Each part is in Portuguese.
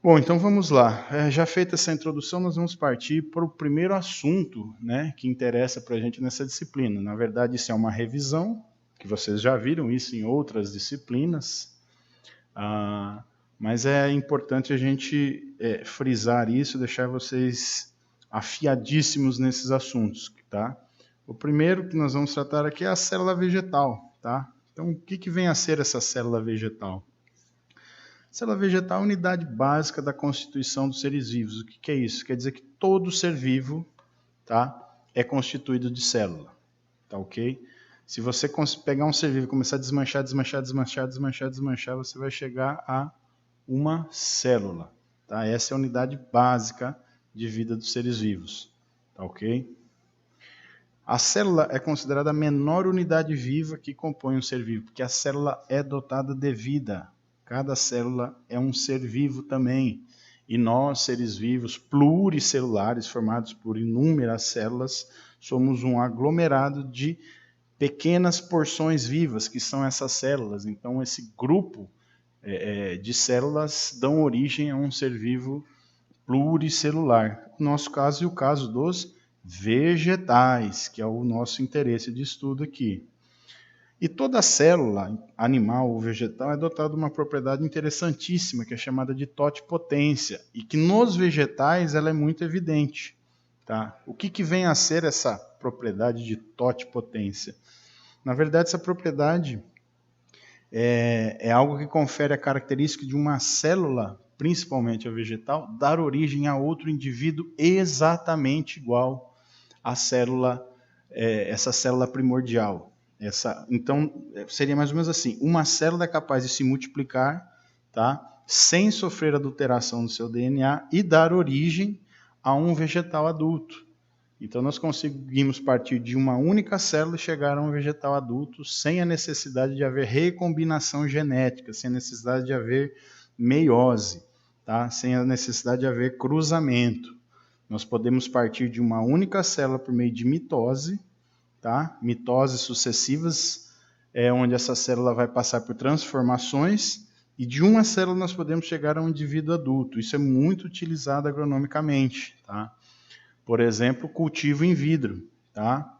Bom, então vamos lá. Já feita essa introdução, nós vamos partir para o primeiro assunto, né, que interessa para a gente nessa disciplina. Na verdade, isso é uma revisão, que vocês já viram isso em outras disciplinas, mas é importante a gente frisar isso, deixar vocês afiadíssimos nesses assuntos, tá? O primeiro que nós vamos tratar aqui é a célula vegetal, tá? Então, o que vem a ser essa célula vegetal? Célula vegetal é a unidade básica da constituição dos seres vivos. O que é isso? Quer dizer que todo ser vivo, tá, é constituído de célula, tá ok? Se você pegar um ser vivo e começar a desmanchar, você vai chegar a uma célula, tá? Essa é a unidade básica de vida dos seres vivos, tá ok? A célula é considerada a menor unidade viva que compõe um ser vivo, porque a célula é dotada de vida. Cada célula é um ser vivo também. E nós, seres vivos pluricelulares, formados por inúmeras células, somos um aglomerado de pequenas porções vivas, que são essas células. Então, esse grupo de células dão origem a um ser vivo pluricelular. No nosso caso e o caso dos vegetais, que é o nosso interesse de estudo aqui. E toda célula, animal ou vegetal, é dotada de uma propriedade interessantíssima, que é chamada de totipotência, e que nos vegetais ela é muito evidente. Tá? O que vem a ser essa propriedade de totipotência? Na verdade, essa propriedade é algo que confere a característica de uma célula, principalmente a vegetal, dar origem a outro indivíduo exatamente igual à célula, essa célula primordial. Então, seria mais ou menos assim, uma célula é capaz de se multiplicar, tá, sem sofrer adulteração do seu DNA e dar origem a um vegetal adulto. Então, nós conseguimos partir de uma única célula e chegar a um vegetal adulto sem a necessidade de haver recombinação genética, sem a necessidade de haver meiose, tá? Sem a necessidade de haver cruzamento. Nós podemos partir de uma única célula por meio de mitose, tá? Mitoses sucessivas, onde essa célula vai passar por transformações, e de uma célula nós podemos chegar a um indivíduo adulto. Isso é muito utilizado agronomicamente, tá? Por exemplo, cultivo in vitro. Tá?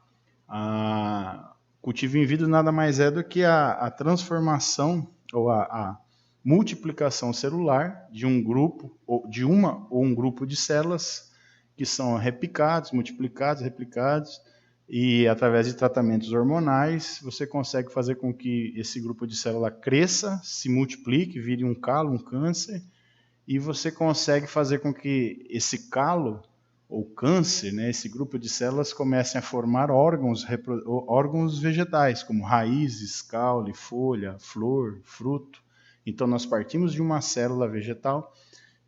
Cultivo in vitro nada mais é do que a transformação ou a multiplicação celular de um grupo, ou de uma ou um grupo de células que são replicados, multiplicados, replicados, e através de tratamentos hormonais você consegue fazer com que esse grupo de célula cresça, se multiplique, vire um calo, um câncer, e você consegue fazer com que esse calo ou câncer, né, esse grupo de células comecem a formar órgãos vegetais, como raízes, caule, folha, flor, fruto. Então, nós partimos de uma célula vegetal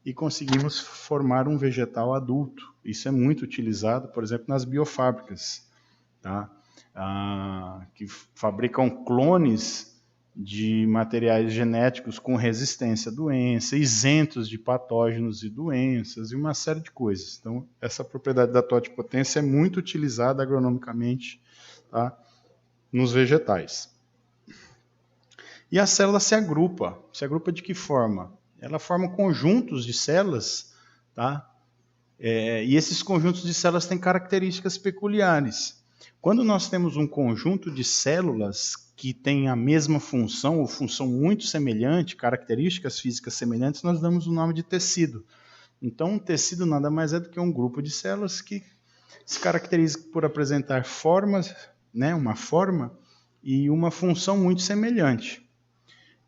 e conseguimos formar um vegetal adulto. Isso é muito utilizado, por exemplo, nas biofábricas, tá? Que fabricam clones de materiais genéticos com resistência à doença, isentos de patógenos e doenças, e uma série de coisas. Então, essa propriedade da totipotência é muito utilizada agronomicamente, tá, nos vegetais. E a célula se agrupa. Se agrupa de que forma? Ela forma conjuntos de células, tá? E esses conjuntos de células têm características peculiares. Quando nós temos um conjunto de células que tem a mesma função, ou função muito semelhante, características físicas semelhantes, nós damos o nome de tecido. Então, um tecido nada mais é do que um grupo de células que se caracteriza por apresentar formas, né, uma forma e uma função muito semelhante.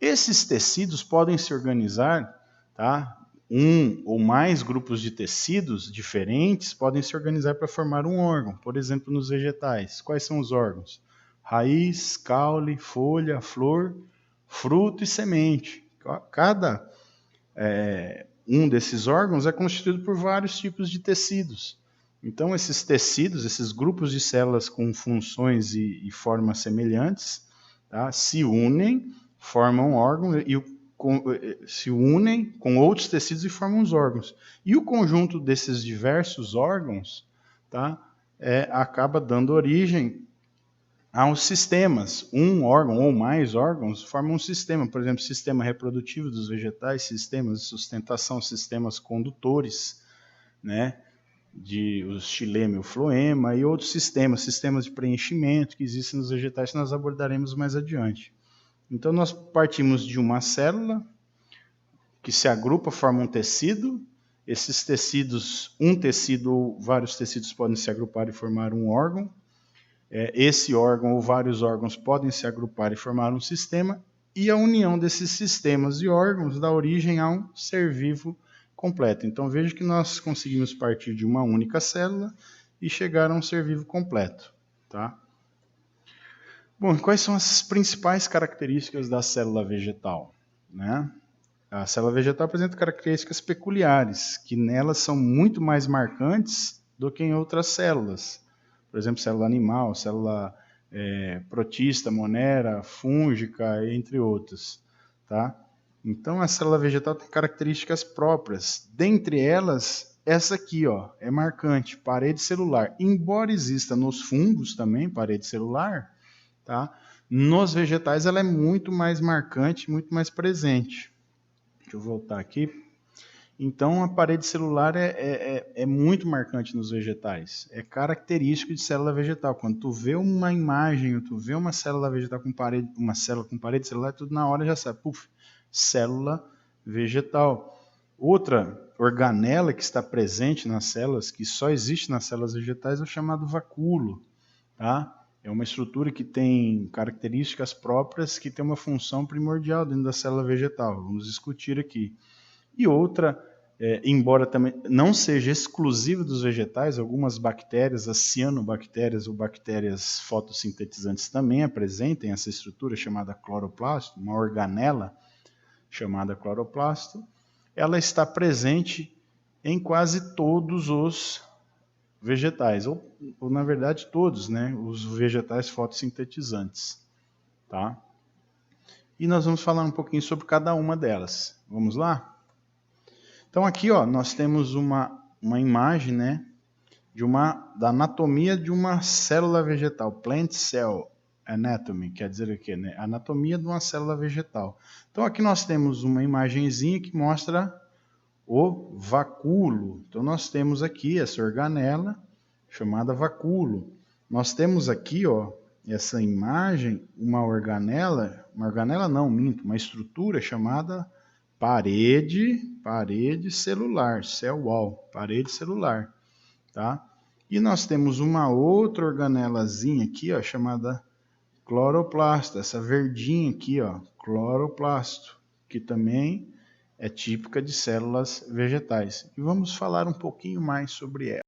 Esses tecidos podem se organizar, tá? Um ou mais grupos de tecidos diferentes podem se organizar para formar um órgão. Por exemplo, nos vegetais. Quais são os órgãos? Raiz, caule, folha, flor, fruto e semente. Cada um desses órgãos é constituído por vários tipos de tecidos. Então, esses tecidos, esses grupos de células com funções e formas semelhantes, tá, se unem, formam um órgão e se unem com outros tecidos e formam os órgãos. E o conjunto desses diversos órgãos, tá, acaba dando origem há os sistemas, um órgão ou mais órgãos formam um sistema, por exemplo, sistema reprodutivo dos vegetais, sistemas de sustentação, sistemas condutores, né, o xilema e o floema, e outros sistemas de preenchimento que existem nos vegetais que nós abordaremos mais adiante. Então nós partimos de uma célula que se agrupa, forma um tecido. Esses tecidos, um tecido ou vários tecidos podem se agrupar e formar um órgão. Esse órgão ou vários órgãos podem se agrupar e formar um sistema, e a união desses sistemas e órgãos dá origem a um ser vivo completo. Então veja que nós conseguimos partir de uma única célula e chegar a um ser vivo completo. Tá? Bom, quais são as principais características da célula vegetal? Né? A célula vegetal apresenta características peculiares, que nelas são muito mais marcantes do que em outras células. Por exemplo, célula animal, célula protista, monera, fúngica, entre outras. Tá? Então, a célula vegetal tem características próprias. Dentre elas, essa aqui ó, é marcante, parede celular. Embora exista nos fungos também parede celular, tá? Nos vegetais ela é muito mais marcante, muito mais presente. Deixa eu voltar aqui. Então, a parede celular é muito marcante nos vegetais. É característico de célula vegetal. Quando tu vê uma imagem, ou tu vê uma célula vegetal com parede, uma célula com parede celular, tudo na hora já sabe. Puf, célula vegetal. Outra organela que está presente nas células, que só existe nas células vegetais, é o chamado vacúolo. Tá? É uma estrutura que tem características próprias, que tem uma função primordial dentro da célula vegetal. Vamos discutir aqui. E outra, embora também não seja exclusiva dos vegetais, algumas bactérias, as cianobactérias ou bactérias fotossintetizantes também apresentem essa estrutura chamada cloroplasto, uma organela chamada cloroplasto. Ela está presente em quase todos os vegetais, ou na verdade todos, né, os vegetais fotossintetizantes. Tá? E nós vamos falar um pouquinho sobre cada uma delas. Vamos lá? Então aqui ó, nós temos uma imagem, né, da anatomia de uma célula vegetal, plant cell anatomy, quer dizer o quê? Né? Anatomia de uma célula vegetal. Então aqui nós temos uma imagenzinha que mostra o vacúolo. Então nós temos aqui essa organela chamada vacúolo. Nós temos aqui ó, essa imagem, uma organela não, minto, uma estrutura chamada parede celular, cell wall, parede celular, tá? E nós temos uma outra organelazinha aqui, ó, chamada cloroplasto, essa verdinha aqui, ó, cloroplasto, que também é típica de células vegetais. E vamos falar um pouquinho mais sobre ela.